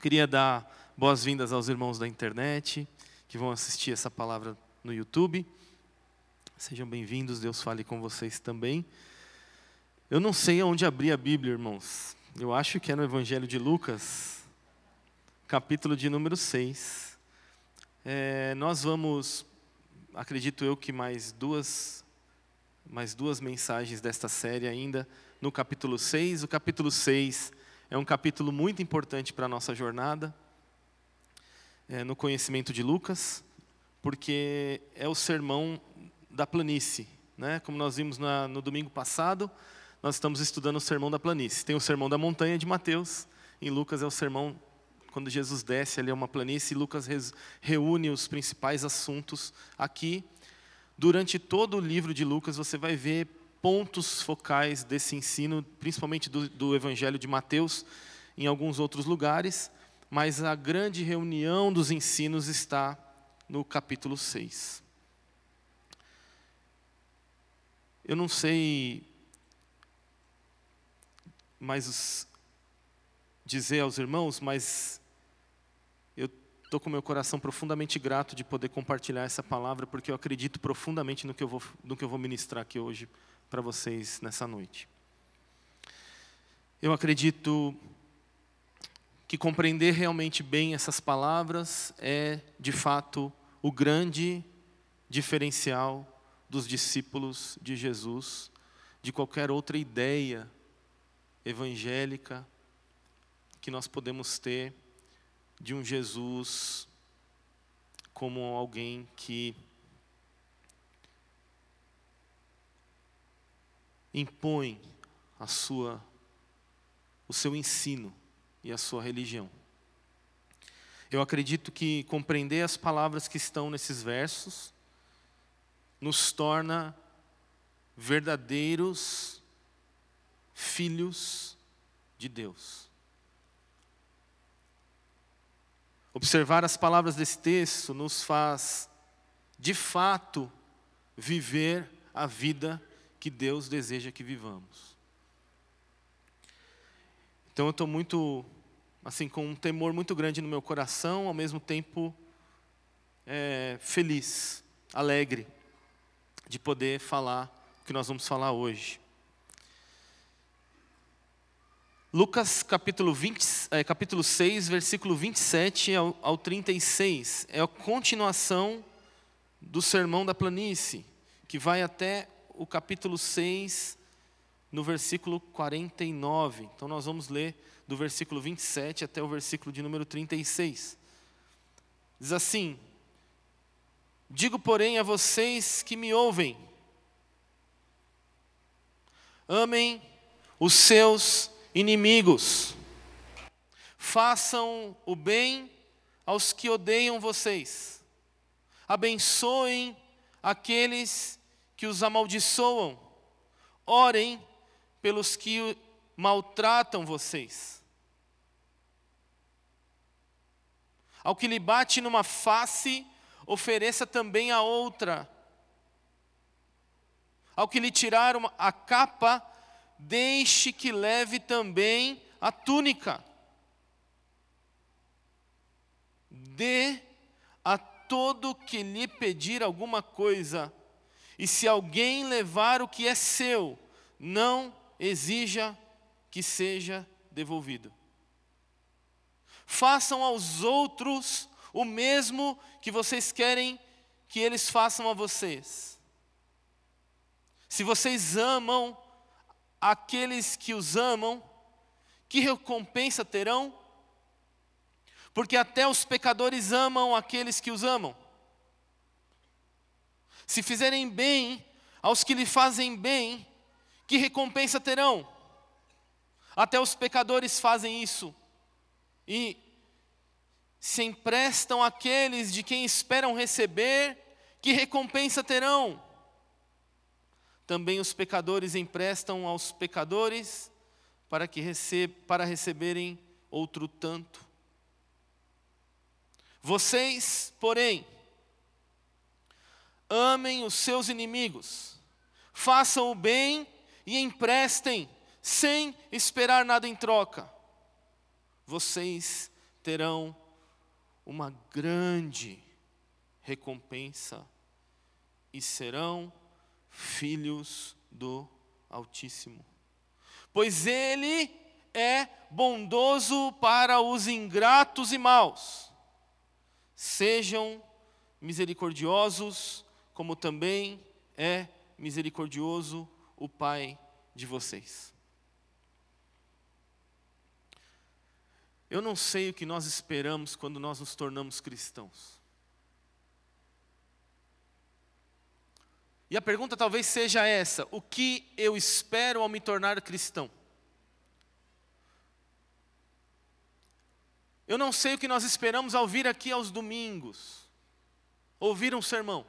Queria dar boas-vindas aos irmãos da internet que vão assistir essa palavra no YouTube. Sejam bem-vindos, Deus fale com vocês também. Eu não sei aonde abrir a Bíblia, irmãos. Eu acho que é no Evangelho de Lucas, capítulo de número 6. Nós vamos, acredito eu que mais duas mensagens desta série ainda, no capítulo 6. O capítulo 6 é um capítulo muito importante para a nossa jornada, no conhecimento de Lucas, porque é o sermão da planície, né? Como nós vimos no domingo passado, nós estamos estudando o sermão da planície. Tem o sermão da montanha de Mateus, em Lucas é o sermão quando Jesus desce ali a uma planície, e Lucas reúne os principais assuntos aqui. Durante todo o livro de Lucas você vai ver pontos focais desse ensino, principalmente do Evangelho de Mateus, em alguns outros lugares, mas a grande reunião dos ensinos está no capítulo 6. Eu não sei mais dizer aos irmãos, mas eu estou com meu coração profundamente grato de poder compartilhar essa palavra, porque eu acredito profundamente no que eu vou ministrar aqui hoje para vocês nessa noite. Eu acredito que compreender realmente bem essas palavras é, de fato, o grande diferencial dos discípulos de Jesus, de qualquer outra ideia evangélica que nós podemos ter de um Jesus como alguém que impõe o seu ensino e a sua religião. Eu acredito que compreender as palavras que estão nesses versos nos torna verdadeiros filhos de Deus. Observar as palavras desse texto nos faz, de fato, viver a vida que Deus deseja que vivamos. Então eu estou muito, com um temor muito grande no meu coração, ao mesmo tempo feliz, alegre, de poder falar o que nós vamos falar hoje. Lucas capítulo 6, versículo 27 ao 36, é a continuação do sermão da planície, que vai até o capítulo 6, no versículo 49. Então nós vamos ler do versículo 27 até o versículo de número 36. Diz assim: digo, porém, a vocês que me ouvem, amem os seus inimigos, façam o bem aos que odeiam vocês, abençoem aqueles que os amaldiçoam, orem pelos que maltratam vocês. Ao que lhe bate numa face, ofereça também a outra. Ao que lhe tirar a capa, deixe que leve também a túnica. Dê a todo que lhe pedir alguma coisa, e se alguém levar o que é seu, não exija que seja devolvido. Façam aos outros o mesmo que vocês querem que eles façam a vocês. Se vocês amam aqueles que os amam, que recompensa terão? Porque até os pecadores amam aqueles que os amam. Se fizerem bem aos que lhe fazem bem, que recompensa terão? Até os pecadores fazem isso. E se emprestam àqueles de quem esperam receber, que recompensa terão? Também os pecadores emprestam aos pecadores para receberem outro tanto. Vocês, porém, amem os seus inimigos, façam o bem e emprestem, sem esperar nada em troca. Vocês terão uma grande recompensa e serão filhos do Altíssimo. Pois Ele é bondoso para os ingratos e maus. Sejam misericordiosos, como também é misericordioso o Pai de vocês. Eu não sei o que nós esperamos quando nós nos tornamos cristãos. E a pergunta talvez seja essa: o que eu espero ao me tornar cristão? Eu não sei o que nós esperamos ao vir aqui aos domingos, ouvir um sermão.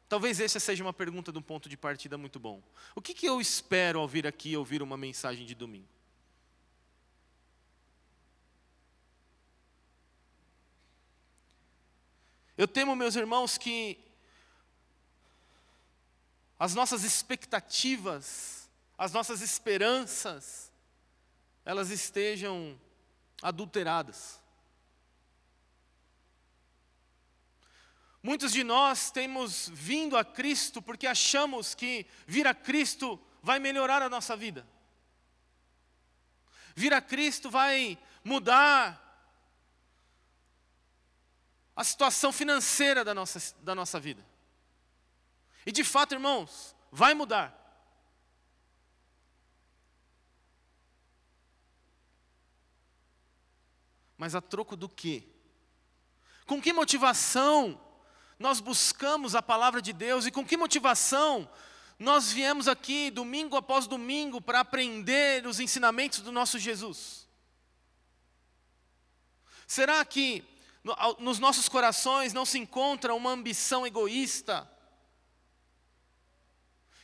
Talvez essa seja uma pergunta de um ponto de partida muito bom. O que eu espero ao vir aqui ouvir uma mensagem de domingo? Eu temo, meus irmãos, que as nossas expectativas, as nossas esperanças, elas estejam adulteradas. Muitos de nós temos vindo a Cristo porque achamos que vir a Cristo vai melhorar a nossa vida. Vir a Cristo vai mudar a situação financeira da nossa vida. E de fato, irmãos, vai mudar. Mas a troco do quê? Com que motivação nós buscamos a palavra de Deus e com que motivação nós viemos aqui domingo após domingo para aprender os ensinamentos do nosso Jesus? Será que nos nossos corações não se encontra uma ambição egoísta,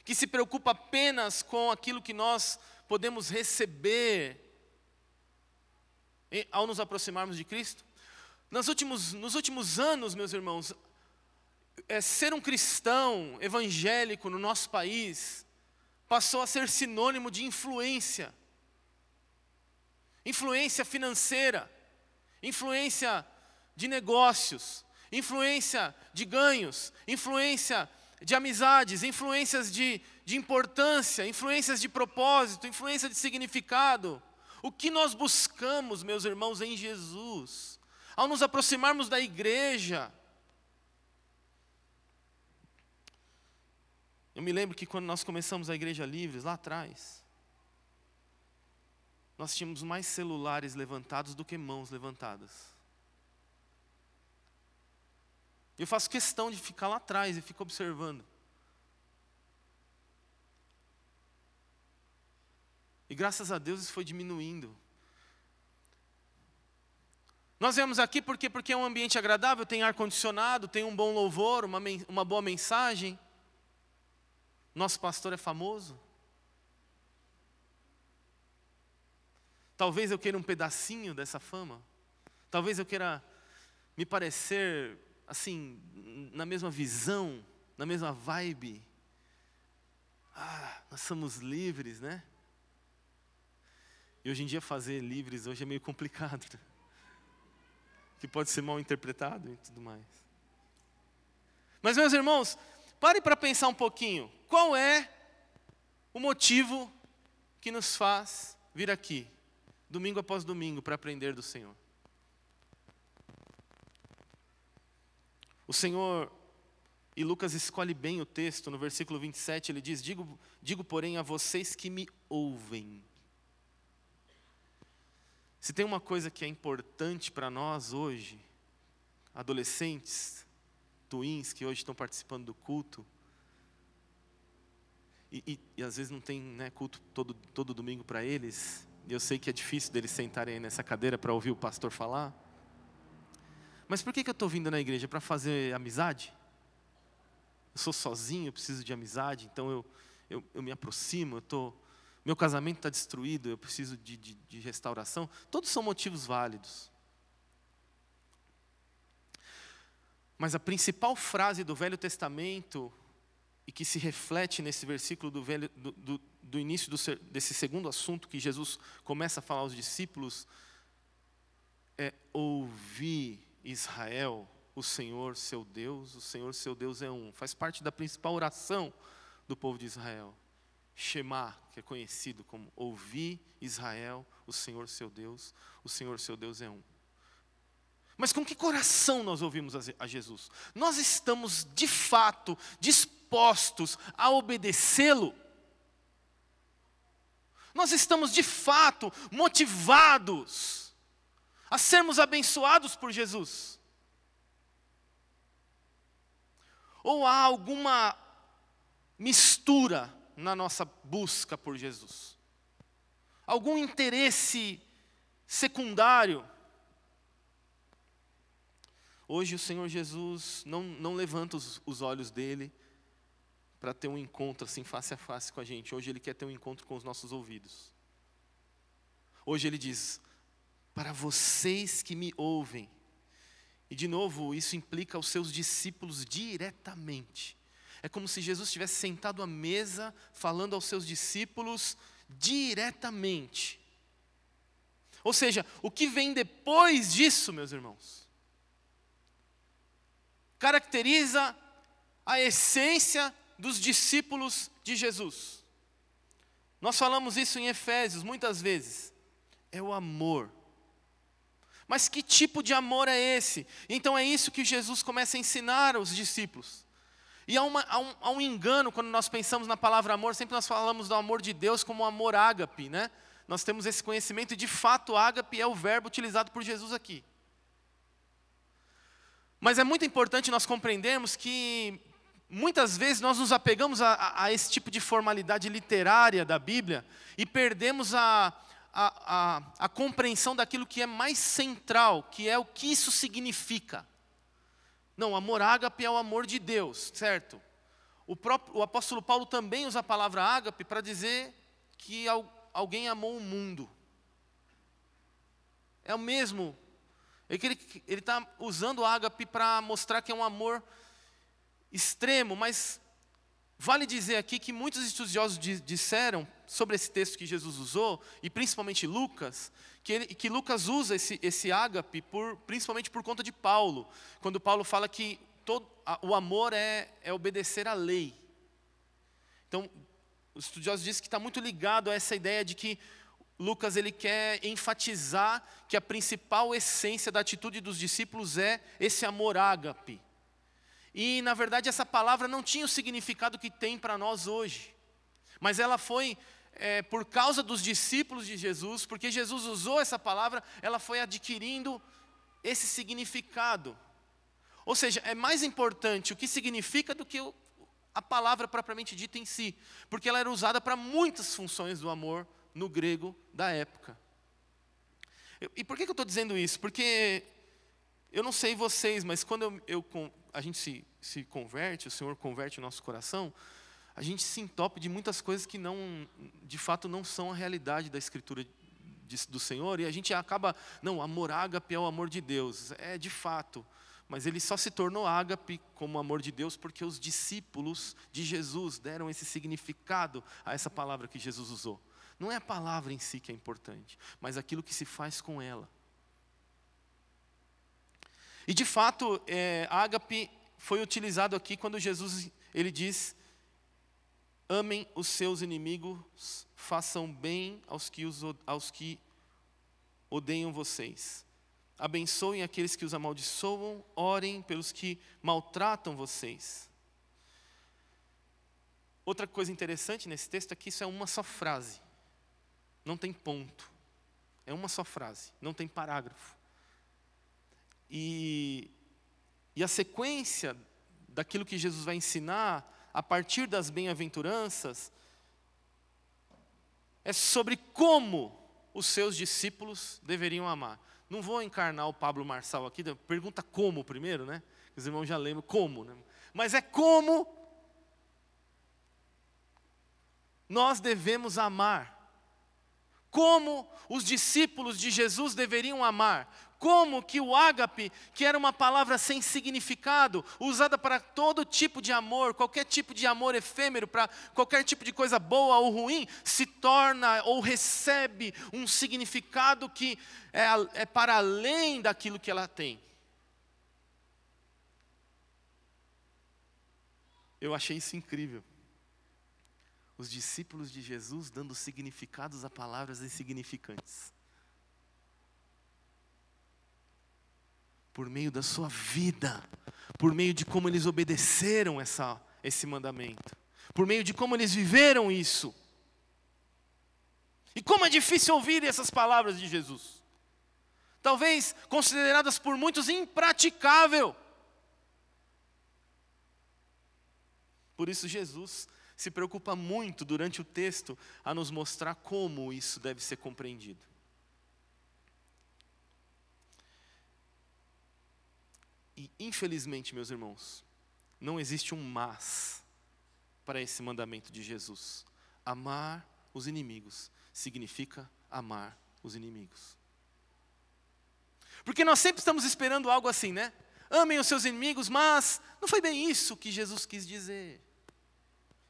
que se preocupa apenas com aquilo que nós podemos receber ao nos aproximarmos de Cristo? Nos últimos anos, meus irmãos, ser um cristão evangélico no nosso país passou a ser sinônimo de influência. Influência financeira, influência de negócios, influência de ganhos, influência de amizades, influências de importância, influências de propósito, influência de significado. O que nós buscamos, meus irmãos, em Jesus, ao nos aproximarmos da igreja? Eu me lembro que quando nós começamos a Igreja Livres, lá atrás, nós tínhamos mais celulares levantados do que mãos levantadas. Eu faço questão de ficar lá atrás e fico observando. E graças a Deus isso foi diminuindo. Nós viemos aqui porque é um ambiente agradável, tem ar-condicionado, tem um bom louvor, uma boa mensagem. Nosso pastor é famoso. Talvez eu queira um pedacinho dessa fama. Talvez eu queira me parecer assim, na mesma visão, na mesma vibe. Nós somos livres, né? E hoje em dia fazer livres hoje é meio complicado, né? Que pode ser mal interpretado e tudo mais. Mas, meus irmãos, pare para pensar um pouquinho. Qual é o motivo que nos faz vir aqui, domingo após domingo, para aprender do Senhor? O Senhor, e Lucas escolhe bem o texto, no versículo 27, ele diz: digo, porém, a vocês que me ouvem. Se tem uma coisa que é importante para nós hoje, adolescentes, twins que hoje estão participando do culto, e às vezes não tem, né, culto todo domingo para eles, e eu sei que é difícil deles sentarem aí nessa cadeira para ouvir o pastor falar. Mas por que eu estou vindo na igreja? Para fazer amizade? Eu sou sozinho, eu preciso de amizade, então eu me aproximo, meu casamento está destruído, eu preciso de restauração. Todos são motivos válidos. Mas a principal frase do Velho Testamento, e que se reflete nesse versículo do início desse segundo assunto que Jesus começa a falar aos discípulos, é ouvir Israel, o Senhor seu Deus é um. Faz parte da principal oração do povo de Israel. Shema, que é conhecido como ouvir Israel, o Senhor seu Deus é um. Mas com que coração nós ouvimos a Jesus? Nós estamos de fato dispostos a obedecê-lo? Nós estamos de fato motivados a sermos abençoados por Jesus? Ou há alguma mistura na nossa busca por Jesus? Algum interesse secundário? Hoje o Senhor Jesus não levanta os olhos dele para ter um encontro assim face a face com a gente. Hoje Ele quer ter um encontro com os nossos ouvidos. Hoje Ele diz, para vocês que me ouvem. E de novo, isso implica os seus discípulos diretamente. É como se Jesus estivesse sentado à mesa, falando aos seus discípulos diretamente. Ou seja, o que vem depois disso, meus irmãos, caracteriza a essência dos discípulos de Jesus. Nós falamos isso em Efésios muitas vezes. É o amor. Mas que tipo de amor é esse? Então é isso que Jesus começa a ensinar aos discípulos. E há um engano quando nós pensamos na palavra amor. Sempre nós falamos do amor de Deus como amor ágape, né? Nós temos esse conhecimento e de fato ágape é o verbo utilizado por Jesus aqui. Mas é muito importante nós compreendermos que muitas vezes nós nos apegamos a esse tipo de formalidade literária da Bíblia e perdemos a compreensão daquilo que é mais central, que é o que isso significa. Não, amor ágape é o amor de Deus, certo? O apóstolo Paulo também usa a palavra ágape para dizer que alguém amou o mundo. É o mesmo. Ele está usando o ágape para mostrar que é um amor extremo, mas vale dizer aqui que muitos estudiosos disseram sobre esse texto que Jesus usou, e principalmente Lucas, que Lucas usa esse ágape principalmente por conta de Paulo, quando Paulo fala que o amor é obedecer à lei. Então, os estudiosos dizem que está muito ligado a essa ideia de que Lucas ele quer enfatizar que a principal essência da atitude dos discípulos é esse amor ágape. E, na verdade, essa palavra não tinha o significado que tem para nós hoje. Mas ela foi, por causa dos discípulos de Jesus, porque Jesus usou essa palavra, ela foi adquirindo esse significado. Ou seja, é mais importante o que significa do que a palavra propriamente dita em si. Porque ela era usada para muitas funções do amor no grego da época. E por que eu estou dizendo isso? Porque eu não sei vocês, mas quando a gente se converte, o Senhor converte o nosso coração, a gente se entope de muitas coisas que de fato não são a realidade da Escritura do Senhor, e a gente acaba, não, amor ágape é o amor de Deus. É de fato, mas ele só se tornou ágape como amor de Deus porque os discípulos de Jesus deram esse significado a essa palavra que Jesus usou. Não é a palavra em si que é importante, mas aquilo que se faz com ela. E de fato, ágape foi utilizado aqui quando Jesus ele diz: amem os seus inimigos, façam bem aos que odeiam vocês. Abençoem aqueles que os amaldiçoam, orem pelos que maltratam vocês. Outra coisa interessante nesse texto é que isso é uma só frase. Não tem ponto. É uma só frase, não tem parágrafo. E a sequência daquilo que Jesus vai ensinar, a partir das bem-aventuranças, é sobre como os seus discípulos deveriam amar. Não vou encarnar o Pablo Marçal aqui, pergunta como primeiro, né? Os irmãos já lembram como, né? Mas é como nós devemos amar. como os discípulos de Jesus deveriam amar. Como que o ágape, que era uma palavra sem significado, usada para todo tipo de amor, qualquer tipo de amor efêmero, para qualquer tipo de coisa boa ou ruim, se torna ou recebe um significado que é para além daquilo que ela tem. Eu achei isso incrível. Os discípulos de Jesus dando significados a palavras insignificantes. Por meio da sua vida, por meio de como eles obedeceram esse mandamento, por meio de como eles viveram isso. E como é difícil ouvir essas palavras de Jesus. Talvez consideradas por muitos impraticável. Por isso Jesus se preocupa muito durante o texto a nos mostrar como isso deve ser compreendido. E infelizmente, meus irmãos, não existe um mas para esse mandamento de Jesus. Amar os inimigos significa amar os inimigos. Porque nós sempre estamos esperando algo assim, né? Amem os seus inimigos, mas não foi bem isso que Jesus quis dizer.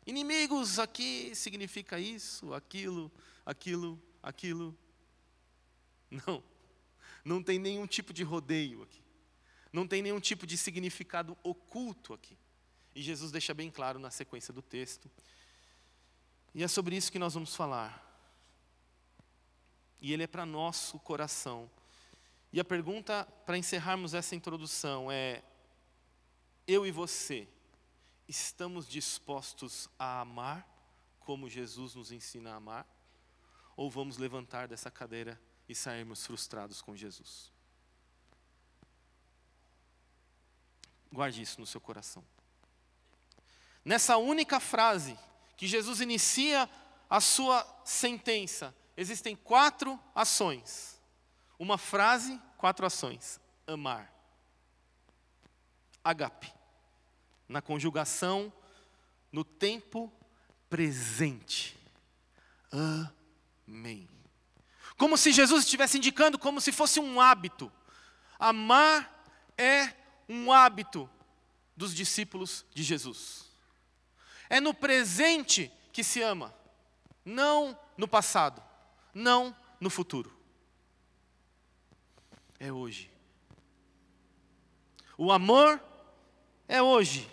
Inimigos aqui significa isso, aquilo. Não tem nenhum tipo de rodeio aqui. Não tem nenhum tipo de significado oculto aqui. E Jesus deixa bem claro na sequência do texto. E é sobre isso que nós vamos falar. E ele é para nosso coração. E a pergunta para encerrarmos essa introdução é: eu e você, estamos dispostos a amar como Jesus nos ensina a amar? Ou vamos levantar dessa cadeira e sairmos frustrados com Jesus? Guarde isso no seu coração. Nessa única frase que Jesus inicia a sua sentença, existem 4 ações. Uma frase, 4 ações. Amar. Agape. Na conjugação, no tempo presente. Amém. Como se Jesus estivesse indicando, como se fosse um hábito. Amar é um hábito dos discípulos de Jesus. É no presente que se ama, não no passado, não no futuro. É hoje. O amor é hoje.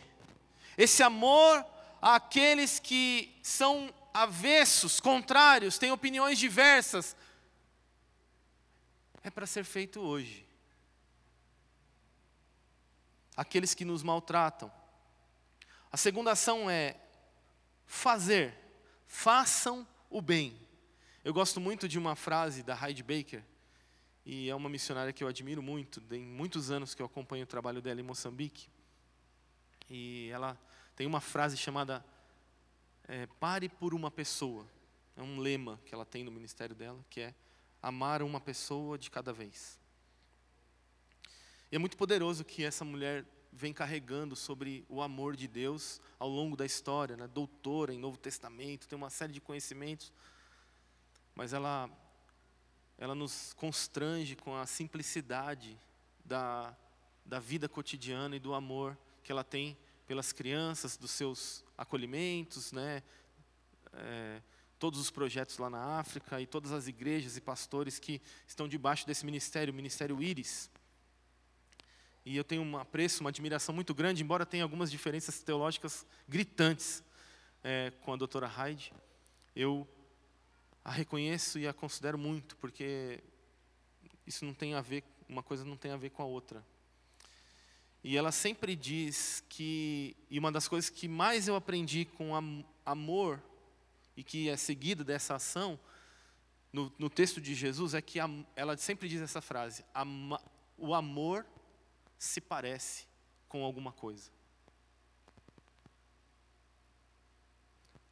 Esse amor àqueles que são avessos, contrários, têm opiniões diversas, é para ser feito hoje. Aqueles que nos maltratam. A segunda ação é fazer. Façam o bem. Eu gosto muito de uma frase da Heidi Baker, e é uma missionária que eu admiro muito, tem muitos anos que eu acompanho o trabalho dela em Moçambique. E ela tem uma frase chamada pare por uma pessoa. É um lema que ela tem no ministério dela, que é amar uma pessoa de cada vez. E é muito poderoso que essa mulher vem carregando sobre o amor de Deus ao longo da história, né? Doutora em Novo Testamento, tem uma série de conhecimentos, mas ela nos constrange com a simplicidade da vida cotidiana e do amor que ela tem pelas crianças, dos seus acolhimentos, né? Todos os projetos lá na África e todas as igrejas e pastores que estão debaixo desse ministério, o Ministério Íris. E eu tenho um apreço, uma admiração muito grande, embora tenha algumas diferenças teológicas gritantes com a doutora Heidi. Eu a reconheço e a considero muito, porque isso não tem a ver, uma coisa não tem a ver com a outra. E ela sempre diz que, e uma das coisas que mais eu aprendi com amor, e que é seguida dessa ação, no texto de Jesus, é que ela sempre diz essa frase: o amor se parece com alguma coisa.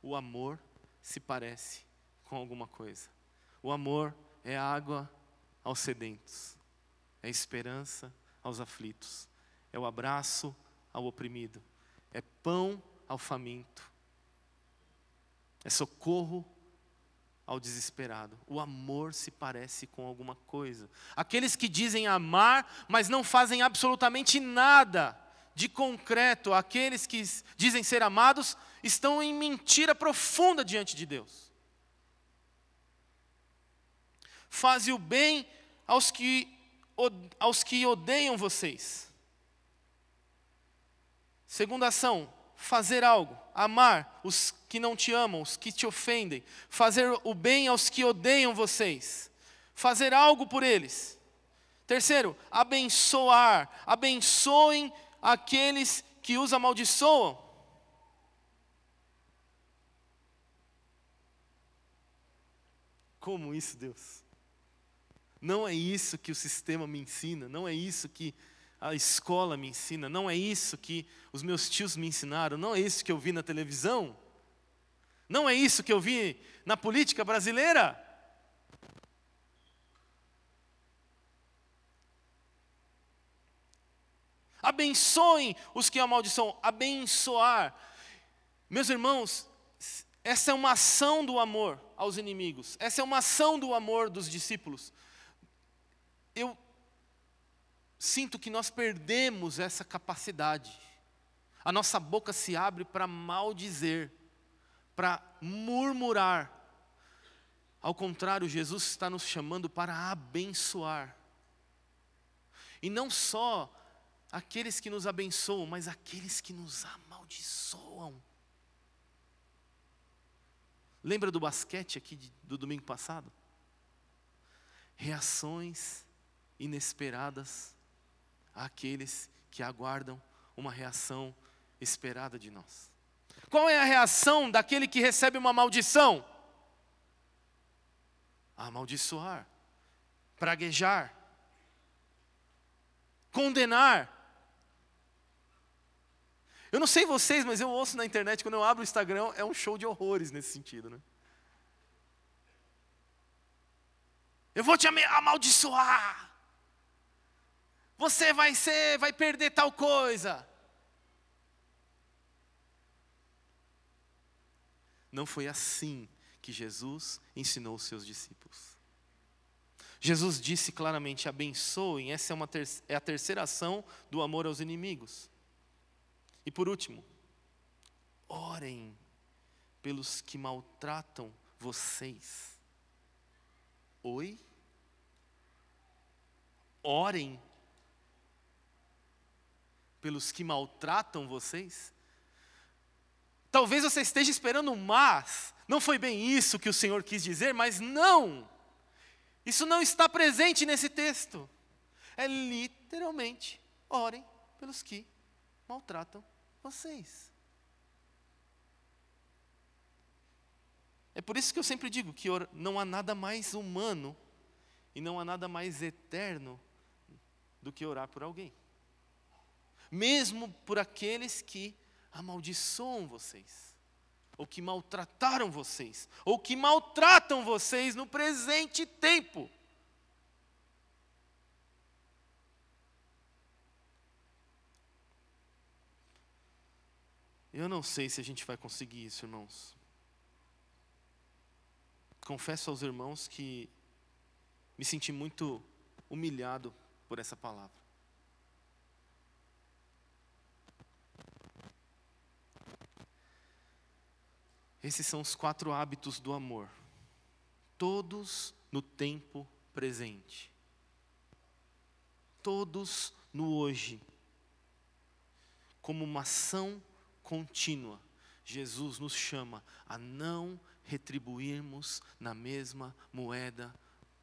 O amor se parece com alguma coisa. O amor é água aos sedentos, é esperança aos aflitos, é o abraço ao oprimido, é pão ao faminto, é socorro ao desesperado. O amor se parece com alguma coisa. Aqueles que dizem amar, mas não fazem absolutamente nada de concreto, aqueles que dizem ser amados, estão em mentira profunda diante de Deus. Faze o bem aos que odeiam vocês. Segunda ação, fazer algo, amar os que não te amam, os que te ofendem, fazer o bem aos que odeiam vocês, fazer algo por eles. Terceiro, abençoar, abençoem aqueles que os amaldiçoam. Como isso, Deus? Não é isso que o sistema me ensina, não é isso que a escola me ensina, não é isso que os meus tios me ensinaram, não é isso que eu vi na televisão, não é isso que eu vi na política brasileira. Abençoem os que amaldiçoam, abençoar. Meus irmãos, essa é uma ação do amor aos inimigos, essa é uma ação do amor dos discípulos. Eu sinto que nós perdemos essa capacidade. A nossa boca se abre para maldizer, para murmurar. Ao contrário, Jesus está nos chamando para abençoar. E não só aqueles que nos abençoam, mas aqueles que nos amaldiçoam. Lembra do basquete aqui do domingo passado? Reações inesperadas àqueles que aguardam uma reação esperada de nós. Qual é a reação daquele que recebe uma maldição? Amaldiçoar, praguejar, condenar. Eu não sei vocês, mas eu ouço na internet, quando eu abro o Instagram, é um show de horrores nesse sentido, né? Eu vou te amaldiçoar. Você vai perder tal coisa. Não foi assim que Jesus ensinou os seus discípulos. Jesus disse claramente: abençoem, essa é a terceira ação do amor aos inimigos. E por último, orem pelos que maltratam vocês. Oi? Orem pelos que maltratam vocês? Talvez você esteja esperando um mas. Não foi bem isso que o Senhor quis dizer, mas não. Isso não está presente nesse texto. É literalmente, orem pelos que maltratam vocês. É por isso que eu sempre digo que não há nada mais humano e não há nada mais eterno do que orar por alguém. Mesmo por aqueles que amaldiçoam vocês, ou que maltrataram vocês, ou que maltratam vocês no presente tempo. Eu não sei se a gente vai conseguir isso, irmãos. Confesso aos irmãos que me senti muito humilhado por essa palavra. Esses são os 4 hábitos do amor, todos no tempo presente, todos no hoje, como uma ação contínua. Jesus nos chama a não retribuirmos na mesma moeda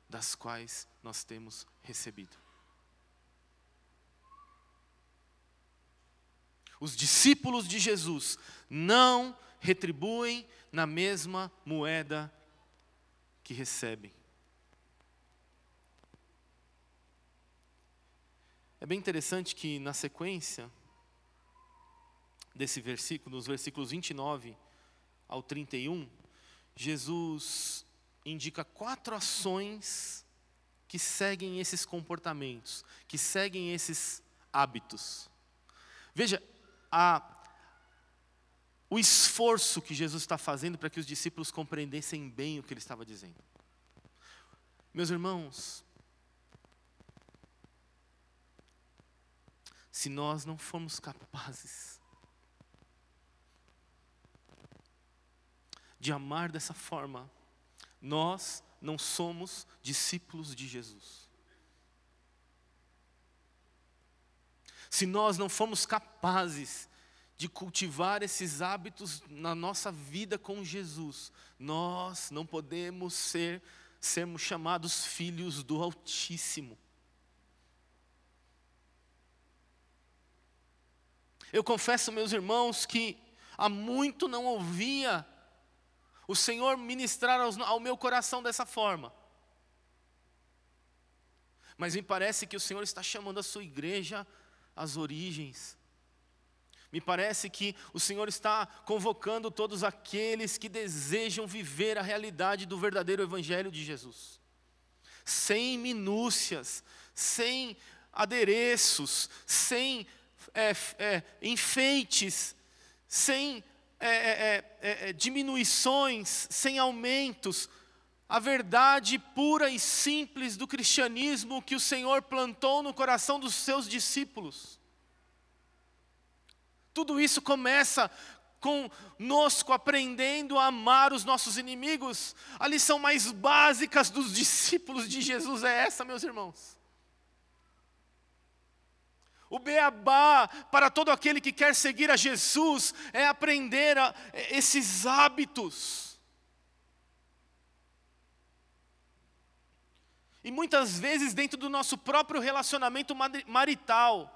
das quais nós temos recebido. Os discípulos de Jesus não retribuem na mesma moeda que recebem. É bem interessante que na sequência desse versículo, nos versículos 29 ao 31, Jesus indica 4 ações que seguem esses comportamentos, que seguem esses hábitos. Veja, o esforço que Jesus está fazendo para que os discípulos compreendessem bem o que ele estava dizendo. Meus irmãos, se nós não formos capazes de amar dessa forma, nós não somos discípulos de Jesus. Se nós não formos capazes de cultivar esses hábitos na nossa vida com Jesus, nós não podemos sermos chamados filhos do Altíssimo. Eu confesso, meus irmãos, que há muito não ouvia o Senhor ministrar ao meu coração dessa forma. Mas me parece que o Senhor está chamando a sua igreja às origens. Me parece que o Senhor está convocando todos aqueles que desejam viver a realidade do verdadeiro Evangelho de Jesus. Sem minúcias, sem adereços, sem enfeites, sem diminuições, sem aumentos. A verdade pura e simples do cristianismo que o Senhor plantou no coração dos seus discípulos. Tudo isso começa conosco aprendendo a amar os nossos inimigos. A lição mais básica dos discípulos de Jesus é essa, meus irmãos. O beabá para todo aquele que quer seguir a Jesus é aprender esses hábitos. E muitas vezes dentro do nosso próprio relacionamento marital,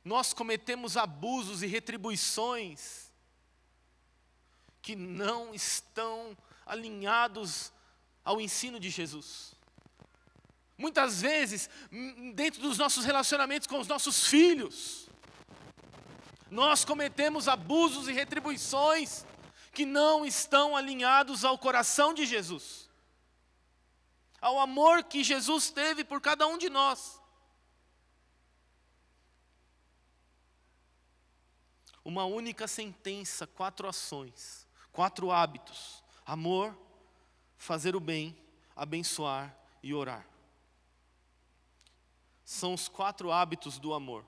nós cometemos abusos e retribuições que não estão alinhados ao ensino de Jesus. Muitas vezes, dentro dos nossos relacionamentos com os nossos filhos, nós cometemos abusos e retribuições que não estão alinhados ao coração de Jesus, ao amor que Jesus teve por cada um de nós. Uma única sentença, 4 ações, 4 hábitos: amor, fazer o bem, abençoar e orar. São os 4 hábitos do amor.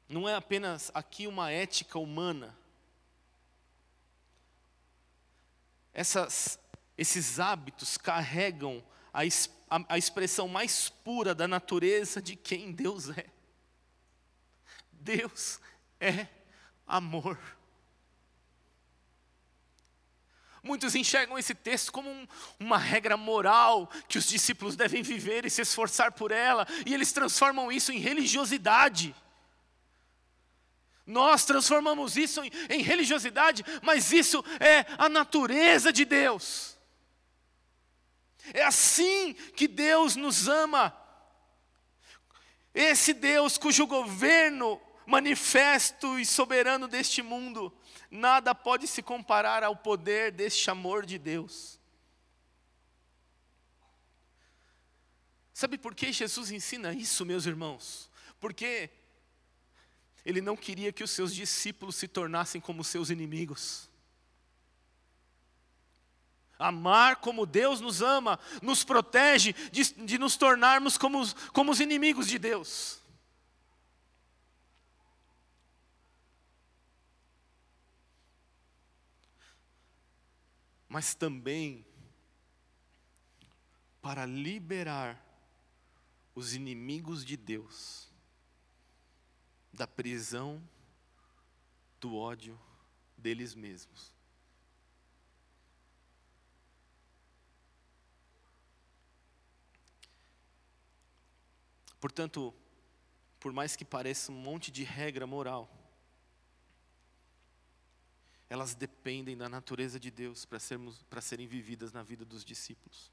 Não é apenas aqui uma ética humana. Esses hábitos carregam a expressão mais pura da natureza de quem Deus é. Deus é amor. Muitos enxergam esse texto como uma regra moral que os discípulos devem viver e se esforçar por ela, e eles transformam isso em religiosidade. Nós transformamos isso em religiosidade, mas isso é a natureza de Deus. É assim que Deus nos ama. Esse Deus cujo governo manifesto e soberano deste mundo, nada pode se comparar ao poder deste amor de Deus. Sabe por que Jesus ensina isso, meus irmãos? Porque Ele não queria que os seus discípulos se tornassem como seus inimigos. Amar como Deus nos ama, nos protege de nos tornarmos como os inimigos de Deus. Mas também para liberar os inimigos de Deus da prisão, do ódio deles mesmos. Portanto, por mais que pareça um monte de regra moral, elas dependem da natureza de Deus para serem vividas na vida dos discípulos.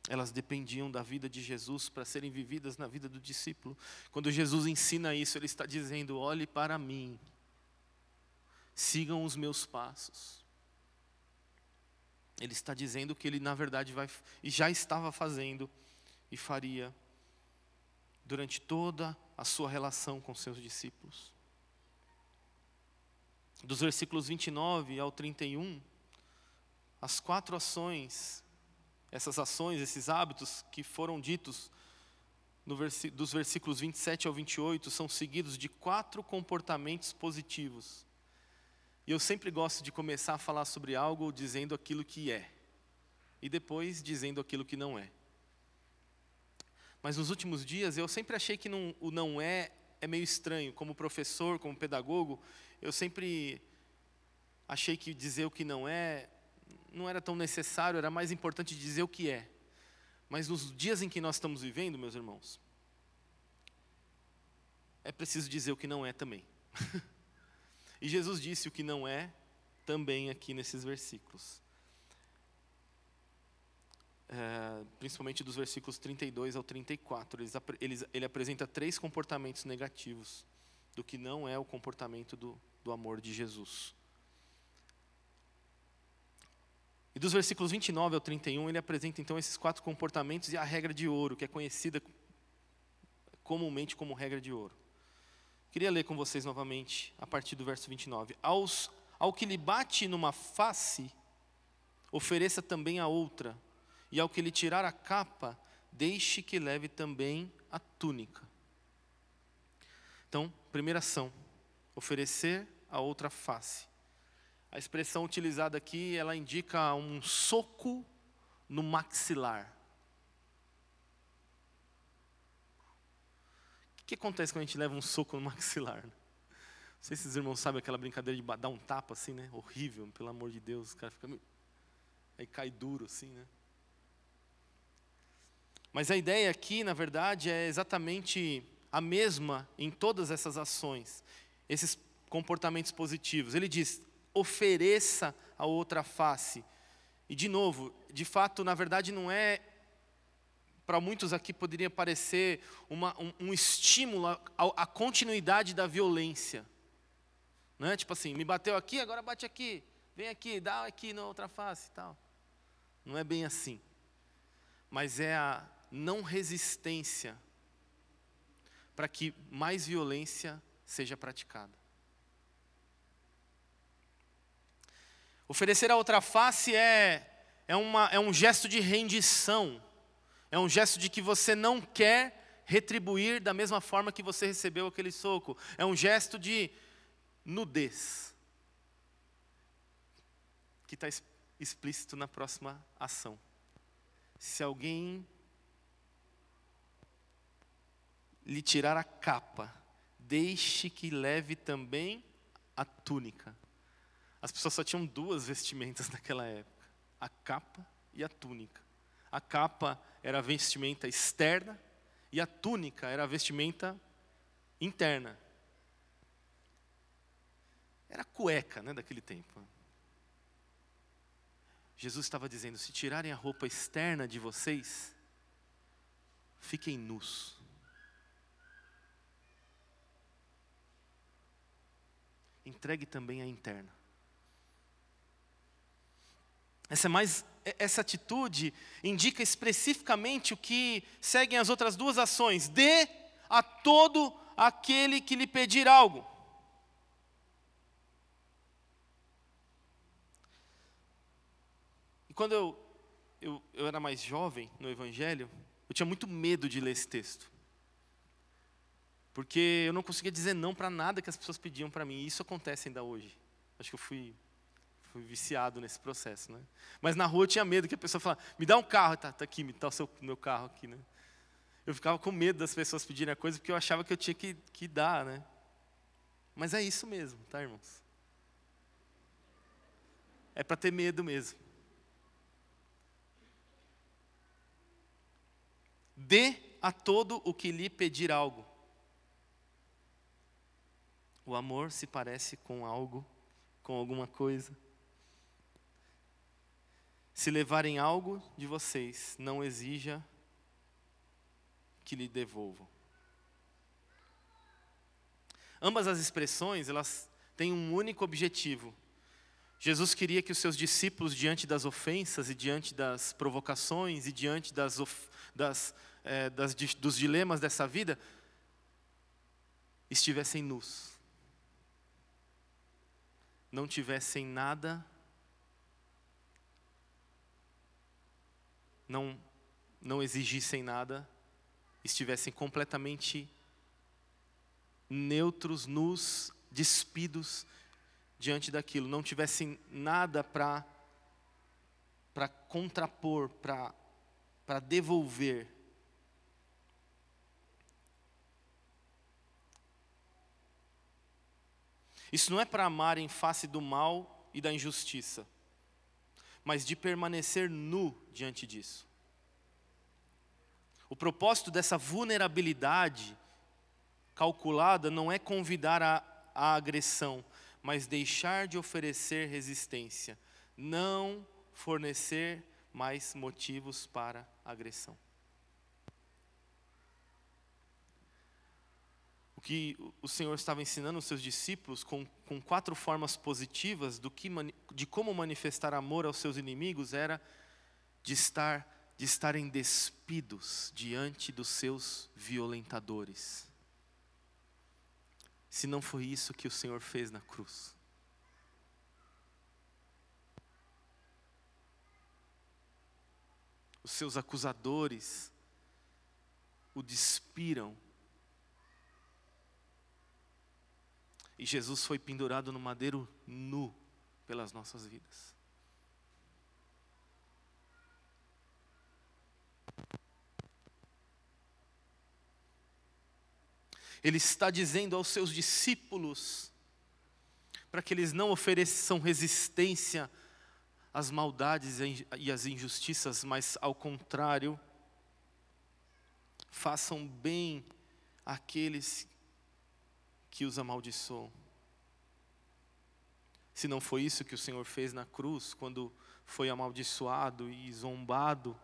Elas dependiam da vida de Jesus para serem vividas na vida do discípulo. Quando Jesus ensina isso, Ele está dizendo: olhe para mim, sigam os meus passos. Ele está dizendo que Ele na verdade vai, e já estava fazendo, e faria durante toda a sua relação com seus discípulos. dos versículos 29 ao 31, as 4 ações, essas ações, esses hábitos que foram ditos dos versículos 27 ao 28, são seguidos de 4 comportamentos positivos. E eu sempre gosto de começar a falar sobre algo dizendo aquilo que é, e depois dizendo aquilo que não é. Mas nos últimos dias eu sempre achei que o não é meio estranho. Como professor, como pedagogo, eu sempre achei que dizer o que não era tão necessário, era mais importante dizer o que é. Mas nos dias em que nós estamos vivendo, meus irmãos, é preciso dizer o que não é também. E Jesus disse o que não é também aqui nesses versículos. Principalmente dos versículos 32 ao 34. Ele apresenta 3 comportamentos negativos do que não é o comportamento do amor de Jesus. E dos versículos 29 ao 31, ele apresenta então esses 4 comportamentos e a regra de ouro, que é conhecida comumente como regra de ouro. Queria ler com vocês novamente, a partir do verso 29. Ao que lhe bate numa face, ofereça também a outra, e ao que lhe tirar a capa, deixe que leve também a túnica. Então, primeira ação, oferecer a outra face. A expressão utilizada aqui, ela indica um soco no maxilar. O que acontece quando a gente leva um soco no maxilar? Não sei se os irmãos sabem aquela brincadeira de dar um tapa assim, né? Horrível, pelo amor de Deus. O cara fica meio... Aí cai duro assim, né? Mas a ideia aqui, na verdade, é exatamente a mesma em todas essas ações. Esses comportamentos positivos. Ele diz, ofereça a outra face. E de novo, de fato, na verdade não é... Para muitos aqui poderia parecer um estímulo à continuidade da violência. Não é? Tipo assim, me bateu aqui, agora bate aqui. Vem aqui, dá aqui na outra face e tal. Não é bem assim. Mas é a não resistência para que mais violência seja praticada. Oferecer a outra face é um gesto de rendição. É um gesto de que você não quer retribuir da mesma forma que você recebeu aquele soco. É um gesto de nudez, que está explícito na próxima ação. Se alguém lhe tirar a capa, deixe que leve também a túnica. As pessoas só tinham 2 vestimentas naquela época, a capa e a túnica. A capa era a vestimenta externa e a túnica era a vestimenta interna. Era a cueca, né, daquele tempo. Jesus estava dizendo, se tirarem a roupa externa de vocês, fiquem nus. Entregue também a interna. Essa atitude indica especificamente o que seguem as outras 2 ações. Dê a todo aquele que lhe pedir algo. E quando eu era mais jovem no Evangelho, eu tinha muito medo de ler esse texto. Porque eu não conseguia dizer não para nada que as pessoas pediam para mim. E isso acontece ainda hoje. Acho que eu fui viciado nesse processo, né? Mas na rua eu tinha medo que a pessoa falasse, me dá um carro, tá aqui, me dá o meu carro aqui, né? Eu ficava com medo das pessoas pedirem a coisa, porque eu achava que eu tinha que dar, né? Mas é isso mesmo, tá, irmãos? É para ter medo mesmo. Dê a todo o que lhe pedir algo. O amor se parece com algo, com alguma coisa. Se levarem algo de vocês, não exija que lhe devolvam. Ambas as expressões, elas têm um único objetivo. Jesus queria que os seus discípulos, diante das ofensas e diante das provocações e diante dos dilemas dessa vida, estivessem nus. não tivessem nada, não exigissem nada, estivessem completamente neutros, nus, despidos diante daquilo, não tivessem nada para contrapor, para devolver. Isso não é para amar em face do mal e da injustiça, mas de permanecer nu diante disso. O propósito dessa vulnerabilidade calculada não é convidar a agressão, mas deixar de oferecer resistência, não fornecer mais motivos para agressão. O que o Senhor estava ensinando os seus discípulos com 4 formas positivas de como manifestar amor aos seus inimigos era de estarem despidos diante dos seus violentadores. Se não foi isso que o Senhor fez na cruz. Os seus acusadores o despiram. E Jesus foi pendurado no madeiro nu pelas nossas vidas. Ele está dizendo aos seus discípulos para que eles não ofereçam resistência às maldades e às injustiças, mas ao contrário, façam bem àqueles que os amaldiçoam. Se não foi isso que o Senhor fez na cruz, quando foi amaldiçoado e zombado,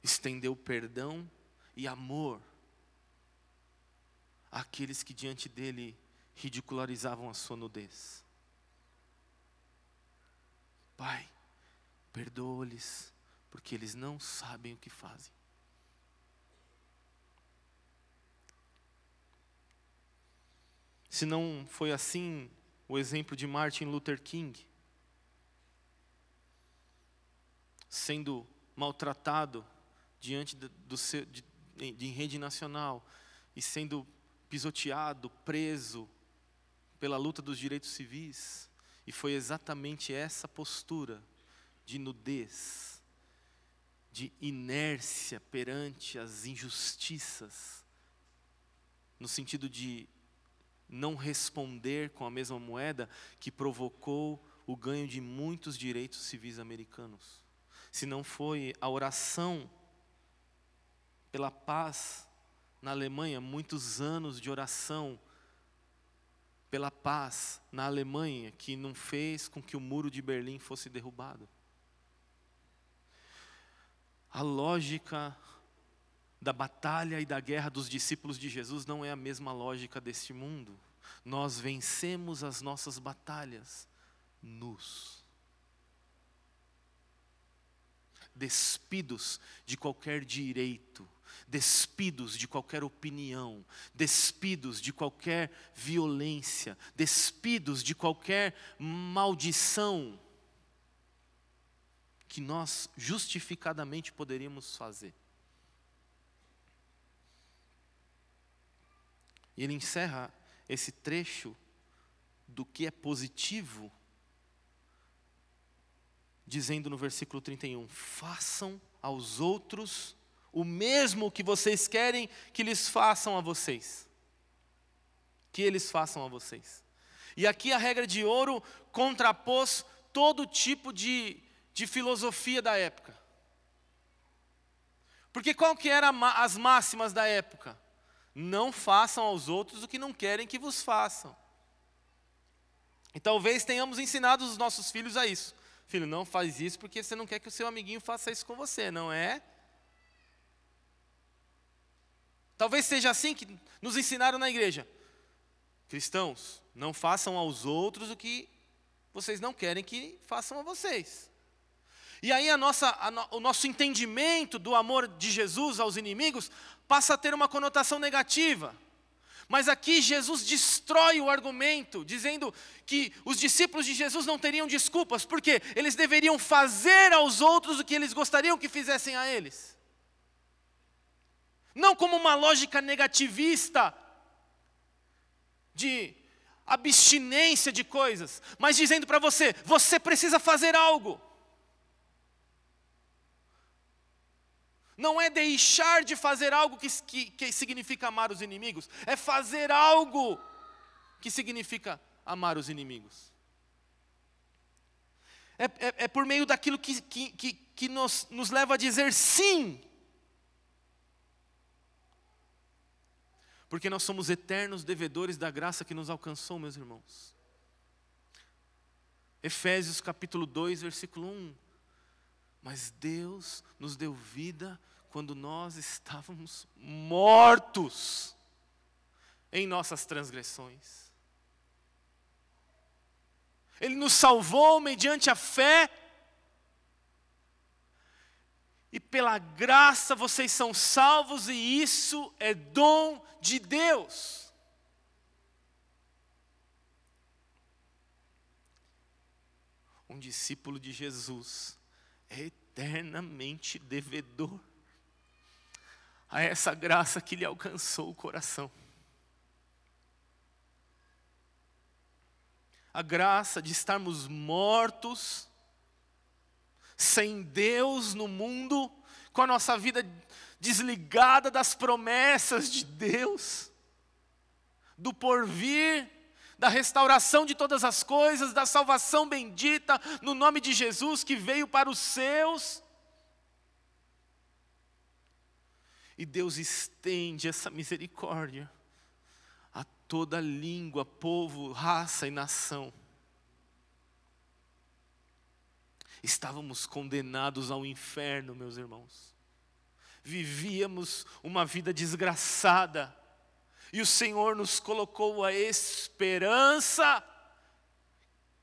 estendeu perdão e amor àqueles que diante dele ridicularizavam a sua nudez. Pai, perdoa-lhes, porque eles não sabem o que fazem. Se não foi assim o exemplo de Martin Luther King, sendo maltratado diante de rede nacional e sendo pisoteado, preso pela luta dos direitos civis, e foi exatamente essa postura de nudez, de inércia perante as injustiças, no sentido de não responder com a mesma moeda, que provocou o ganho de muitos direitos civis americanos. Se não foi a oração pela paz na Alemanha, muitos anos de oração pela paz na Alemanha, que não fez com que o muro de Berlim fosse derrubado. A lógica da batalha e da guerra dos discípulos de Jesus não é a mesma lógica deste mundo. Nós vencemos as nossas batalhas nus, despidos de qualquer direito, despidos de qualquer opinião, despidos de qualquer violência, despidos de qualquer maldição que nós justificadamente poderíamos fazer. E ele encerra esse trecho do que é positivo, dizendo no versículo 31, façam aos outros o mesmo que vocês querem que lhes façam a vocês. Que eles façam a vocês. E aqui a regra de ouro contrapôs todo tipo de filosofia da época. Porque qual que eram as máximas da época? Não façam aos outros o que não querem que vos façam. E talvez tenhamos ensinado os nossos filhos a isso. Filho, não faz isso porque você não quer que o seu amiguinho faça isso com você, não é? Talvez seja assim que nos ensinaram na igreja. Cristãos, não façam aos outros o que vocês não querem que façam a vocês. E aí o nosso entendimento do amor de Jesus aos inimigos passa a ter uma conotação negativa. Mas aqui Jesus destrói o argumento, dizendo que os discípulos de Jesus não teriam desculpas, porque eles deveriam fazer aos outros o que eles gostariam que fizessem a eles. Não como uma lógica negativista de abstinência de coisas, mas dizendo para você, você precisa fazer algo. Não é deixar de fazer algo que significa amar os inimigos. É fazer algo que significa amar os inimigos. É por meio daquilo que nos leva a dizer sim. Porque nós somos eternos devedores da graça que nos alcançou, meus irmãos. Efésios capítulo 2, versículo 1. Mas Deus nos deu vida quando nós estávamos mortos em nossas transgressões. Ele nos salvou mediante a fé. E pela graça vocês são salvos, e isso é dom de Deus. Um discípulo de Jesus é eternamente devedor a essa graça que lhe alcançou o coração. A graça de estarmos mortos, sem Deus no mundo, com a nossa vida desligada das promessas de Deus, do porvir, da restauração de todas as coisas, da salvação bendita no nome de Jesus que veio para os seus. E Deus estende essa misericórdia a toda língua, povo, raça e nação. Estávamos condenados ao inferno, meus irmãos. Vivíamos uma vida desgraçada. E o Senhor nos colocou a esperança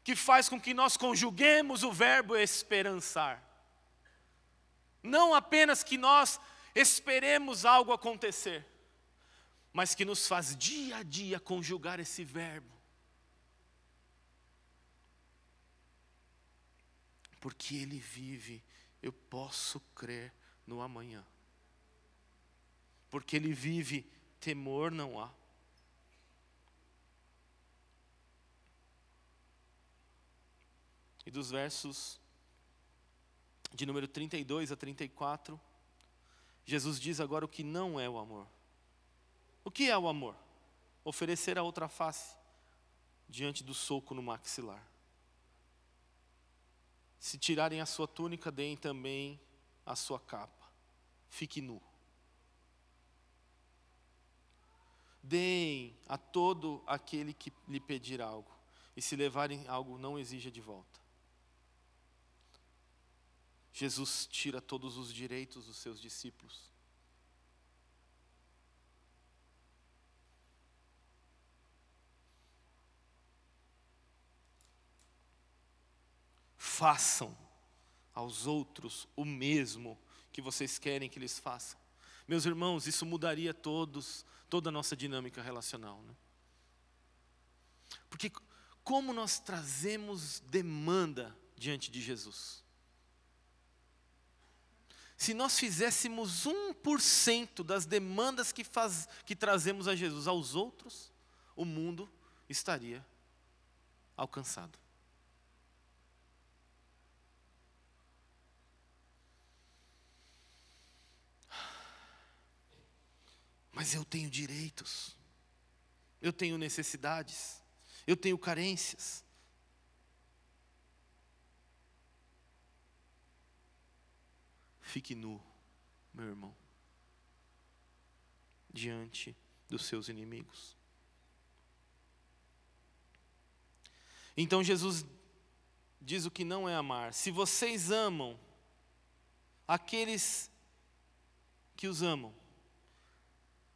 que faz com que nós conjuguemos o verbo esperançar. Não apenas que nós esperemos algo acontecer, mas que nos faz dia a dia conjugar esse verbo. Porque Ele vive, eu posso crer no amanhã. Porque Ele vive, temor não há. E dos versos de número 32 a 34, Jesus diz agora o que não é o amor. O que é o amor? Oferecer a outra face diante do soco no maxilar. Se tirarem a sua túnica, deem também a sua capa. Fique nu. Deem a todo aquele que lhe pedir algo. E se levarem algo, não exija de volta. Jesus tira todos os direitos dos seus discípulos. Façam aos outros o mesmo que vocês querem que eles façam. Meus irmãos, isso mudaria toda a nossa dinâmica relacional, né? Porque como nós trazemos demanda diante de Jesus? Se nós fizéssemos 1% das demandas que trazemos a Jesus aos outros, o mundo estaria alcançado. Mas eu tenho direitos, eu tenho necessidades, eu tenho carências. Fique nu, meu irmão, diante dos seus inimigos. Então Jesus diz o que não é amar. Se vocês amam aqueles que os amam,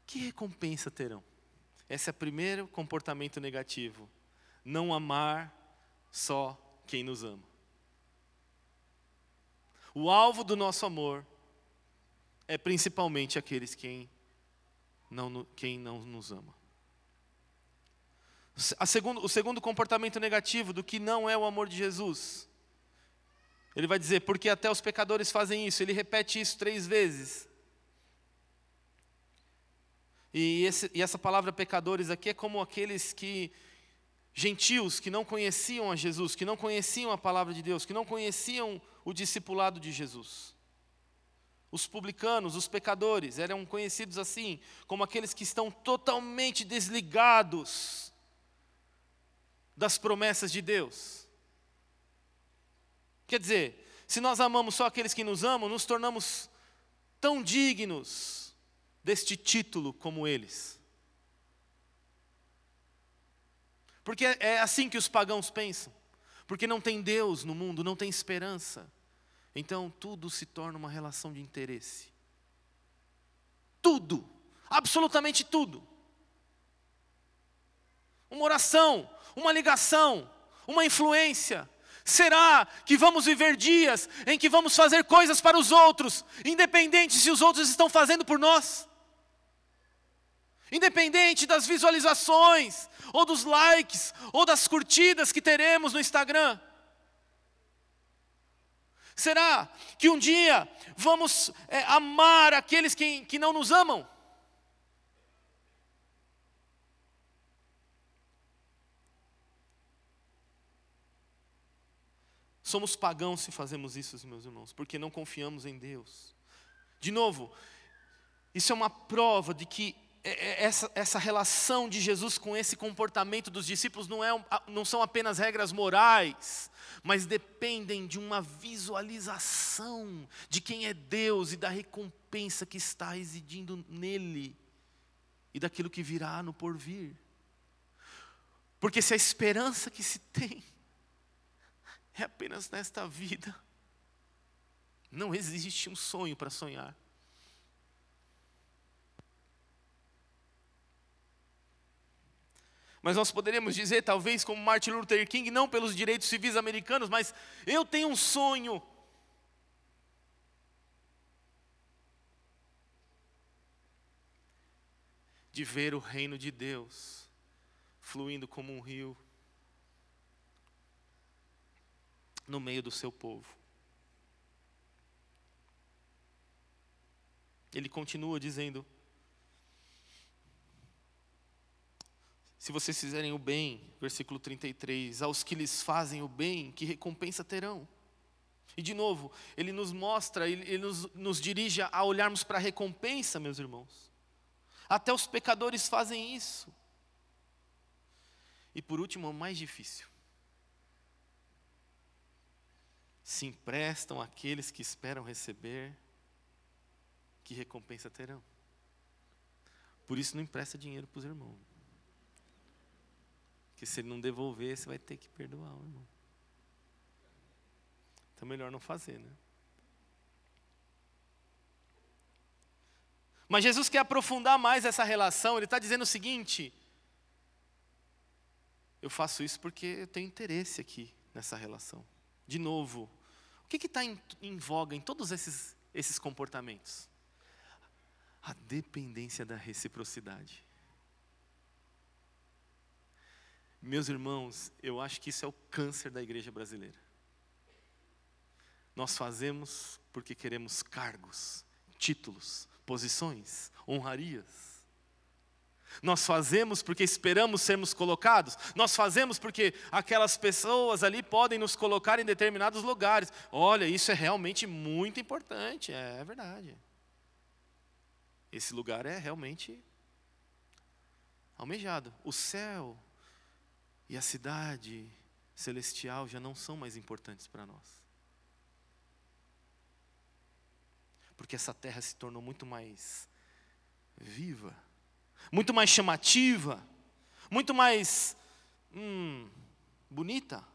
que recompensa terão? Esse é o primeiro comportamento negativo. Não amar só quem nos ama. O alvo do nosso amor é principalmente aqueles quem não nos ama. O segundo comportamento negativo do que não é o amor de Jesus. Ele vai dizer, porque até os pecadores fazem isso. Ele repete isso 3 vezes. E essa palavra pecadores aqui é como aqueles gentios que não conheciam a Jesus, que não conheciam a palavra de Deus, que não conheciam o discipulado de Jesus. Os publicanos, os pecadores, eram conhecidos assim, como aqueles que estão totalmente desligados das promessas de Deus. Quer dizer, se nós amamos só aqueles que nos amam, nos tornamos tão dignos deste título como eles. Porque é assim que os pagãos pensam. Porque não tem Deus no mundo, não tem esperança. Então tudo se torna uma relação de interesse. Tudo, absolutamente tudo. Uma oração, uma ligação, uma influência. Será que vamos viver dias em que vamos fazer coisas para os outros, independente se os outros estão fazendo por nós? Independente das visualizações, ou dos likes, ou das curtidas que teremos no Instagram? Será que um dia vamos amar aqueles que não nos amam? Somos pagãos se fazemos isso, meus irmãos, porque não confiamos em Deus. De novo, isso é uma prova de que essa relação de Jesus com esse comportamento dos discípulos não são apenas regras morais, mas dependem de uma visualização de quem é Deus e da recompensa que está residindo nele e daquilo que virá no porvir. Porque se a esperança que se tem é apenas nesta vida, não existe um sonho para sonhar. Mas nós poderíamos dizer, talvez como Martin Luther King, não pelos direitos civis americanos, mas eu tenho um sonho. De ver o reino de Deus fluindo como um rio no meio do seu povo. Ele continua dizendo, se vocês fizerem o bem, versículo 33, aos que lhes fazem o bem, que recompensa terão? E de novo, ele nos mostra, ele nos dirige a olharmos para a recompensa, meus irmãos. Até os pecadores fazem isso. E por último, o mais difícil. Se emprestam àqueles que esperam receber, que recompensa terão? Por isso não empresta dinheiro para os irmãos. Porque se ele não devolver, você vai ter que perdoar o irmão. Então melhor não fazer, né? Mas Jesus quer aprofundar mais essa relação. Ele está dizendo o seguinte: eu faço isso porque eu tenho interesse aqui nessa relação. De novo, o que está em voga em todos esses comportamentos? A dependência da reciprocidade. Meus irmãos, eu acho que isso é o câncer da igreja brasileira. Nós fazemos porque queremos cargos, títulos, posições, honrarias. Nós fazemos porque esperamos sermos colocados. Nós fazemos porque aquelas pessoas ali podem nos colocar em determinados lugares. Olha, isso é realmente muito importante, é verdade. Esse lugar é realmente almejado. O céu e a cidade celestial já não são mais importantes para nós. Porque essa terra se tornou muito mais viva, muito mais chamativa, muito mais bonita.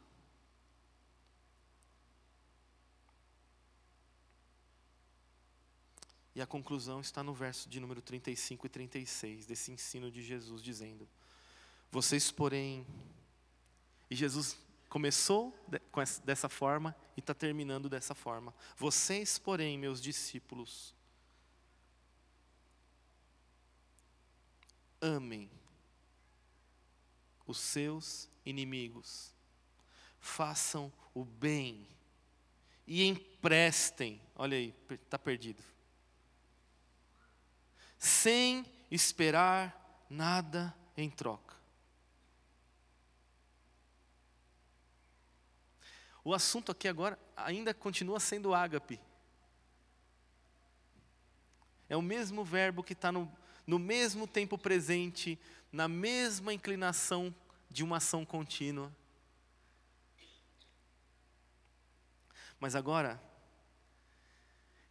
E a conclusão está no verso de número 35 e 36, desse ensino de Jesus, dizendo: vocês, porém... E Jesus começou dessa forma e está terminando dessa forma. Vocês, porém, meus discípulos, amem os seus inimigos. Façam o bem e emprestem. Olha aí, está perdido. Sem esperar nada em troca. O assunto aqui agora ainda continua sendo ágape. É o mesmo verbo que está no mesmo tempo presente, na mesma inclinação de uma ação contínua. Mas agora,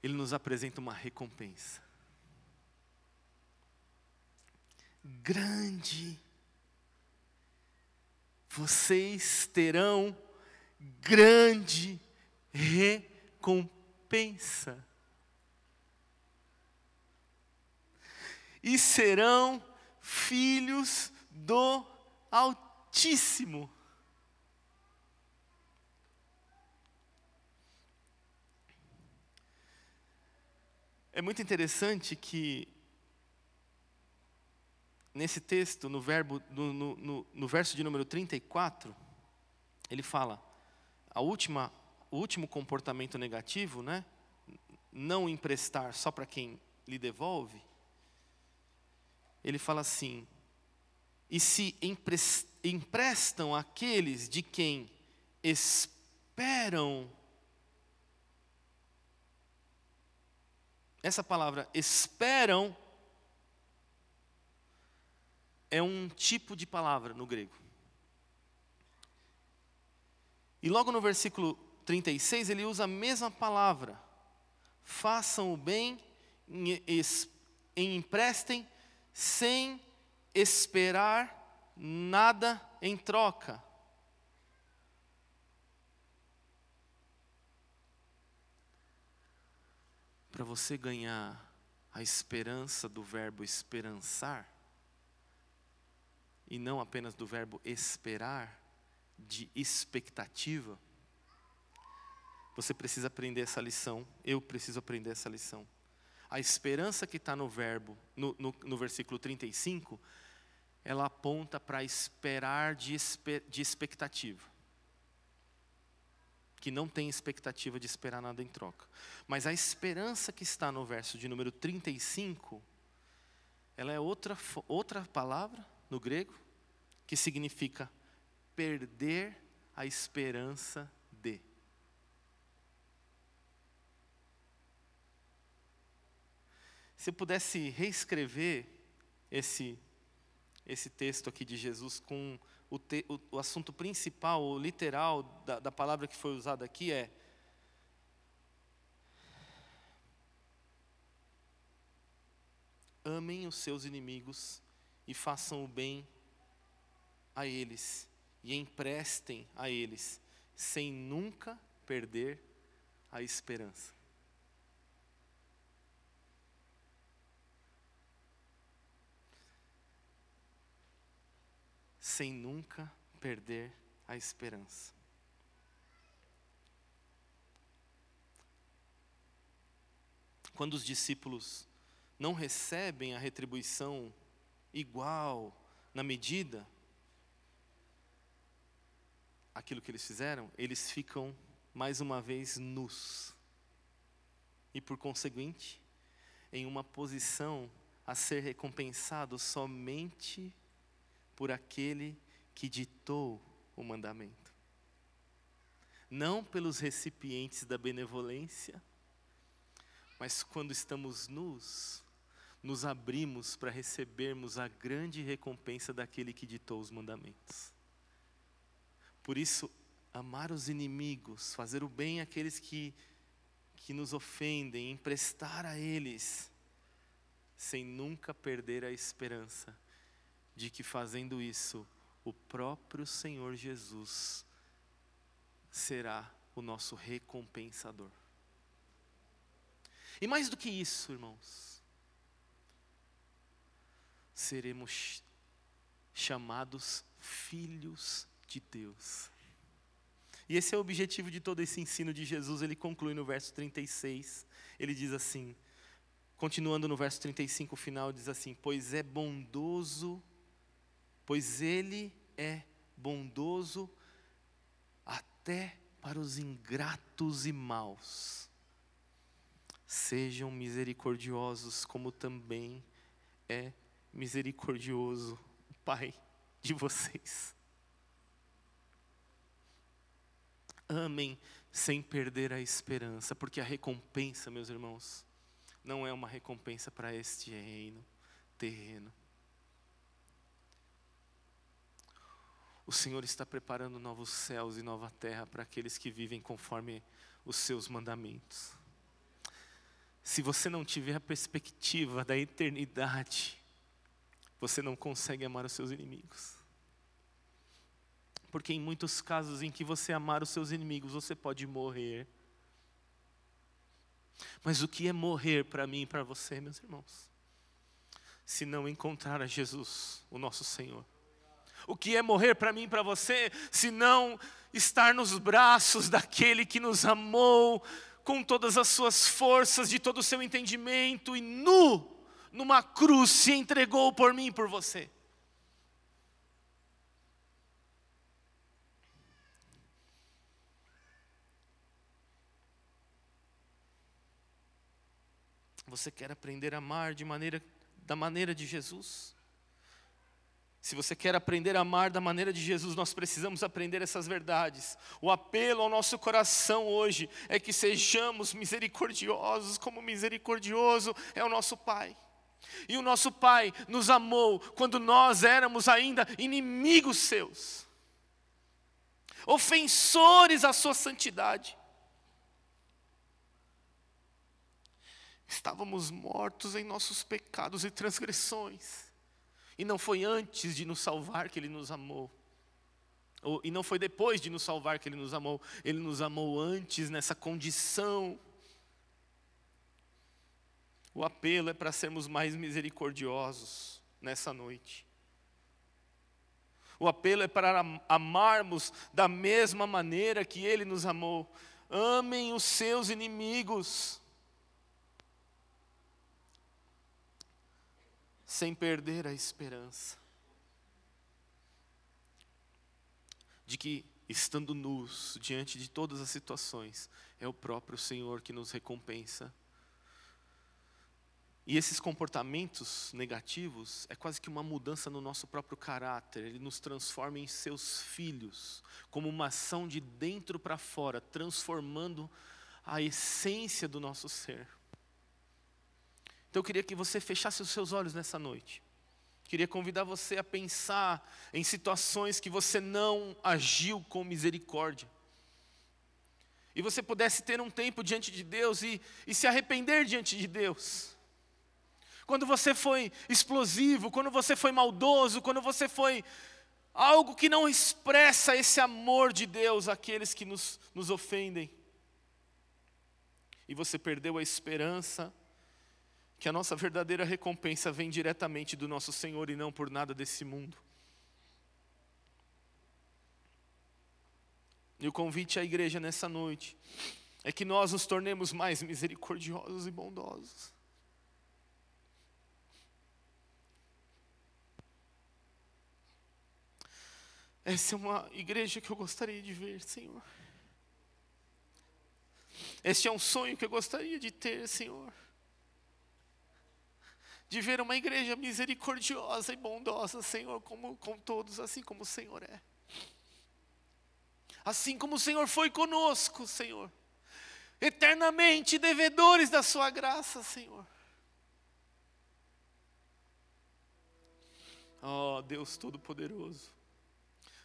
ele nos apresenta uma recompensa. Grande. Vocês terão grande recompensa. E serão filhos do Altíssimo. É muito interessante que nesse texto, no verso de número 34, ele fala, o último comportamento negativo, né? Não emprestar só para quem lhe devolve. Ele fala assim, e se emprestam àqueles de quem esperam. Essa palavra esperam é um tipo de palavra no grego. E logo no versículo 36 ele usa a mesma palavra. Façam o bem e emprestem sem esperar nada em troca. Para você ganhar a esperança do verbo esperançar, e não apenas do verbo esperar, de expectativa, você precisa aprender essa lição, eu preciso aprender essa lição. A esperança que está no verbo, no versículo 35, ela aponta para esperar de expectativa. Que não tem expectativa de esperar nada em troca. Mas a esperança que está no verso de número 35, ela é outra palavra no grego, que significa perder a esperança de. Se eu pudesse reescrever esse texto aqui de Jesus com o assunto principal, o literal da palavra que foi usada aqui é: amem os seus inimigos e façam o bem a eles, e emprestem a eles, sem nunca perder a esperança. Sem nunca perder a esperança. Quando os discípulos não recebem a retribuição igual, na medida, aquilo que eles fizeram, eles ficam mais uma vez nus. E por conseguinte, em uma posição a ser recompensado somente por aquele que ditou o mandamento. Não pelos recipientes da benevolência, mas quando estamos nus, nos abrimos para recebermos a grande recompensa daquele que ditou os mandamentos. Por isso, amar os inimigos, fazer o bem àqueles que nos ofendem, emprestar a eles, sem nunca perder a esperança de que fazendo isso, o próprio Senhor Jesus será o nosso recompensador. E mais do que isso, irmãos, seremos chamados filhos de Deus. E esse é o objetivo de todo esse ensino de Jesus. Ele conclui no verso 36, ele diz assim, continuando no verso 35, o final diz assim: pois Ele é bondoso até para os ingratos e maus. Sejam misericordiosos, como também é misericordioso o Pai de vocês. Amem sem perder a esperança, porque a recompensa, meus irmãos, não é uma recompensa para este reino terreno. O Senhor está preparando novos céus e nova terra para aqueles que vivem conforme os seus mandamentos. Se você não tiver a perspectiva da eternidade, você não consegue amar os seus inimigos. Porque em muitos casos em que você amar os seus inimigos, você pode morrer. Mas o que é morrer para mim e para você, meus irmãos? Se não encontrar a Jesus, o nosso Senhor. O que é morrer para mim e para você, se não estar nos braços daquele que nos amou com todas as suas forças, de todo o seu entendimento, e numa cruz se entregou por mim e por você. Você quer aprender a amar da maneira de Jesus? Se você quer aprender a amar da maneira de Jesus, nós precisamos aprender essas verdades. O apelo ao nosso coração hoje é que sejamos misericordiosos, como misericordioso é o nosso Pai. E o nosso Pai nos amou quando nós éramos ainda inimigos seus, ofensores à sua santidade. Estávamos mortos em nossos pecados e transgressões. E não foi antes de nos salvar que Ele nos amou. E não foi depois de nos salvar que Ele nos amou. Ele nos amou antes, nessa condição. O apelo é para sermos mais misericordiosos nessa noite. O apelo é para amarmos da mesma maneira que Ele nos amou. Amem os seus inimigos, sem perder a esperança de que, estando nus diante de todas as situações, é o próprio Senhor que nos recompensa. E esses comportamentos negativos é quase que uma mudança no nosso próprio caráter. Ele nos transforma em seus filhos, como uma ação de dentro para fora, transformando a essência do nosso ser. Então eu queria que você fechasse os seus olhos nessa noite. Queria convidar você a pensar em situações que você não agiu com misericórdia. E você pudesse ter um tempo diante de Deus e se arrepender diante de Deus. Quando você foi explosivo, quando você foi maldoso, quando você foi algo que não expressa esse amor de Deus àqueles que nos ofendem. E você perdeu a esperança que a nossa verdadeira recompensa vem diretamente do nosso Senhor e não por nada desse mundo. E o convite à igreja nessa noite é que nós nos tornemos mais misericordiosos e bondosos. Essa é uma igreja que eu gostaria de ver, Senhor. Este é um sonho que eu gostaria de ter, Senhor. De ver uma igreja misericordiosa e bondosa, Senhor, com todos, assim como o Senhor é. Assim como o Senhor foi conosco, Senhor. Eternamente devedores da sua graça, Senhor. Oh, Deus Todo-Poderoso.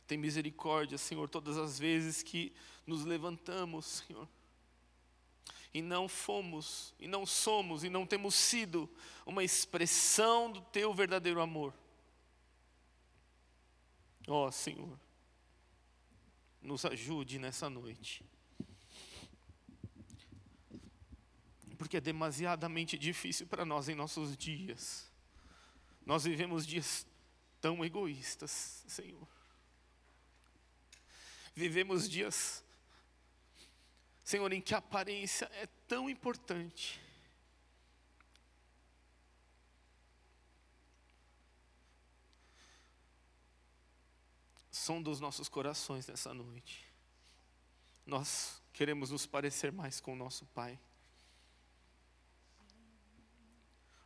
Tem misericórdia, Senhor, todas as vezes que nos levantamos, Senhor. E não fomos, e não somos, e não temos sido uma expressão do Teu verdadeiro amor. Ó Senhor, nos ajude nessa noite. Porque é demasiadamente difícil para nós em nossos dias. Nós vivemos dias tão egoístas, Senhor. Vivemos dias, Senhor, em que a aparência é tão importante. sonda os nossos corações nessa noite. Nós queremos nos parecer mais com o nosso Pai.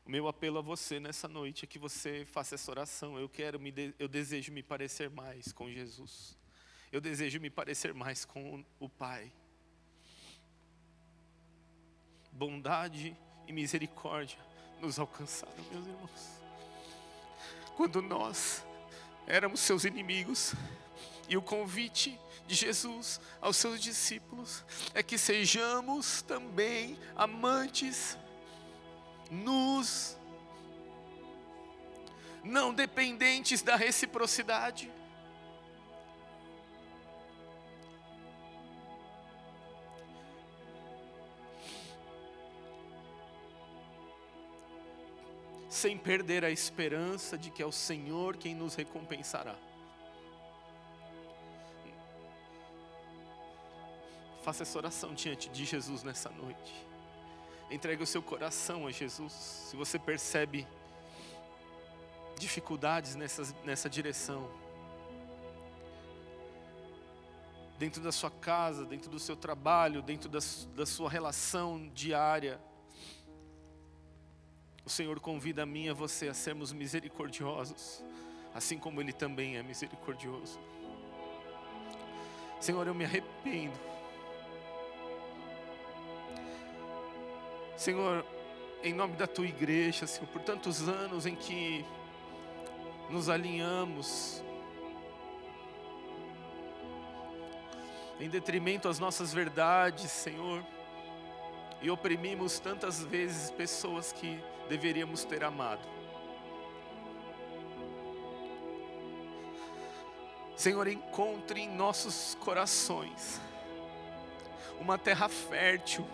O meu apelo a você nessa noite é que você faça essa oração. Eu desejo me parecer mais com Jesus. Eu desejo me parecer mais com o Pai. Bondade e misericórdia nos alcançaram, meus irmãos. Quando nós éramos seus inimigos, e o convite de Jesus aos seus discípulos é que sejamos também amantes nus, não dependentes da reciprocidade. Sem perder a esperança de que é o Senhor quem nos recompensará. Faça essa oração diante de Jesus nessa noite. Entregue o seu coração a Jesus. Se você percebe dificuldades nessa direção, dentro da sua casa, dentro do seu trabalho, dentro da sua relação diária, o Senhor convida a mim e a você a sermos misericordiosos, assim como Ele também é misericordioso. Senhor, eu me arrependo. Senhor, em nome da Tua igreja, Senhor, por tantos anos em que nos alinhamos em detrimento às nossas verdades, Senhor, e oprimimos tantas vezes pessoas que deveríamos ter amado. Senhor, encontre em nossos corações uma terra fértil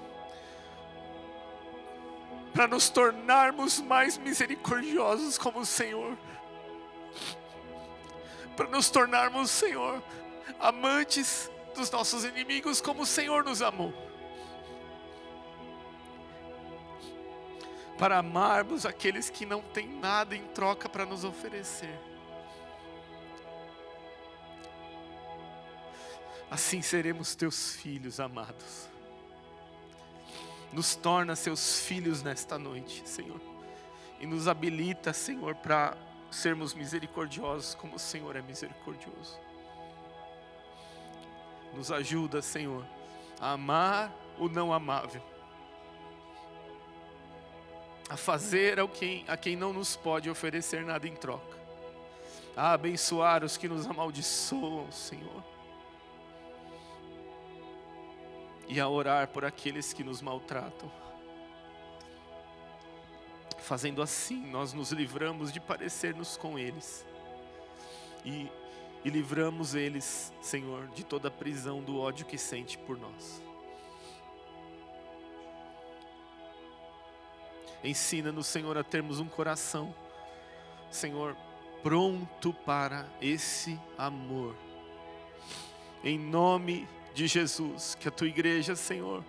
para nos tornarmos mais misericordiosos como o Senhor, para nos tornarmos, Senhor, amantes dos nossos inimigos como o Senhor nos amou, para amarmos aqueles que não têm nada em troca para nos oferecer. Assim seremos teus filhos amados. Nos torna seus filhos nesta noite, Senhor, e nos habilita, Senhor, para sermos misericordiosos como o Senhor é misericordioso. Nos ajuda, Senhor, a amar o não amável, a fazer a quem não nos pode oferecer nada em troca, a abençoar os que nos amaldiçoam, Senhor, e a orar por aqueles que nos maltratam. Fazendo assim, nós nos livramos de parecer-nos com eles e livramos eles, Senhor, de toda a prisão do ódio que sente por nós. Ensina-nos, Senhor, a termos um coração, Senhor, pronto para esse amor. Em nome de Jesus, que a Tua igreja, Senhor,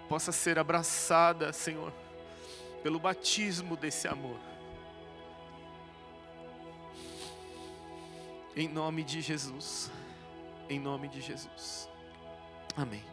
possa ser abraçada, Senhor, pelo batismo desse amor. Em nome de Jesus. Em nome de Jesus. Amém.